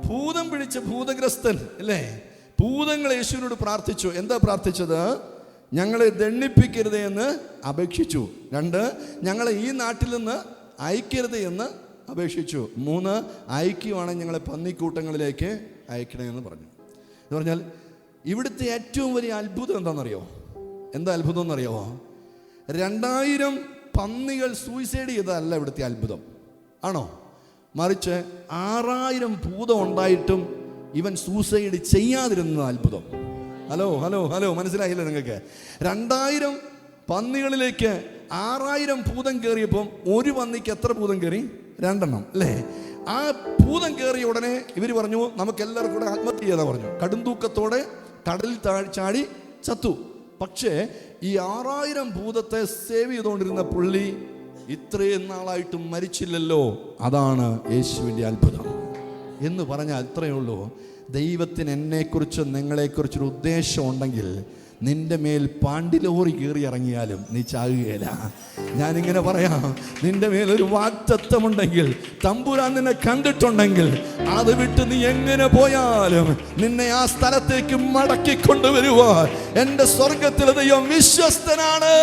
ഭൂതം പിടിച്ച ഭൂതഗ്രസ്തൻ അല്ലേ, ഭൂതങ്ങൾ യേശുവിനോട് പ്രാർത്ഥിച്ചു. എന്താ പ്രാർത്ഥിച്ചത്? ഞങ്ങളെ ദണ്ഡിപ്പിക്കരുത് എന്ന് അപേക്ഷിച്ചു. 2, ഞങ്ങളെ ഈ നാട്ടിൽ നിന്ന് അയക്കരുത് എന്ന് അപേക്ഷിച്ചു. 3, അയക്കുവാണെങ്കിൽ ഞങ്ങളെ പന്നിക്കൂട്ടങ്ങളിലേക്ക് അയക്കണമെന്ന് പറഞ്ഞു. എന്ന് പറഞ്ഞാൽ ഇവിടുത്തെ ഏറ്റവും വലിയ അത്ഭുതം എന്താണെന്നറിയോ? എന്താ അത്ഭുതം എന്നറിയാമോ? 2000 പന്നികൾ സൂയിസൈഡ് ചെയ്തതല്ല ഇവിടുത്തെ അത്ഭുതം, ആണോ? മറിച്ച് 6000 ഭൂതം ഉണ്ടായിട്ടും ഇവൻ സൂസൈഡ് ചെയ്യാതിരുന്ന അത്ഭുതം. ഹലോ ഹലോ ഹലോ മനസ്സിലായില്ലേ നിങ്ങൾക്ക്? 2000 പന്നികളിലേക്ക് 6000 ഭൂതം കയറിയപ്പം ഒരു പന്നിക്ക് എത്ര ഭൂതം കയറി? 2 അല്ലേ? ആ ഭൂതം കയറിയ ഉടനെ ഇവർ പറഞ്ഞു നമുക്ക് എല്ലാവർക്കും കൂടെ ആത്മഹത്യ ചെയ്താ പറഞ്ഞു. കടുംതൂക്കത്തോടെ കടലിൽ ചാടി ചത്തു. പക്ഷേ ഈ 6000 ഭൂതത്തെ സേവ് ചെയ്തുകൊണ്ടിരുന്ന പുള്ളി ഇത്രയും നാളായിട്ടും മരിച്ചില്ലല്ലോ. അതാണ് യേശുവിൻ്റെ അത്ഭുതം എന്ന് പറഞ്ഞാൽ അത്രയേ ഉള്ളൂ. ദൈവത്തിന് എന്നെക്കുറിച്ച് നിങ്ങളെക്കുറിച്ചൊരു ഉദ്ദേശം ഉണ്ടെങ്കിൽ നിന്റെ മേൽ പാണ്ടിലോറി കയറി ഇറങ്ങിയാലും നീ ചാകുകയില്ല. ഞാനിങ്ങനെ പറയാം, നിന്റെ മേലൊരു വാഗ്ദത്തമുണ്ടെങ്കിൽ, തമ്പുരാൻ നിന്നെ കണ്ടിട്ടുണ്ടെങ്കിൽ, അത് വിട്ട് നീ എങ്ങനെ പോയാലും നിന്നെ ആ സ്ഥലത്തേക്ക് മടക്കിക്കൊണ്ടുവരുവാൻ എൻ്റെ സ്വർഗത്തിലെ ദൈവം വിശ്വസ്തനാണ്.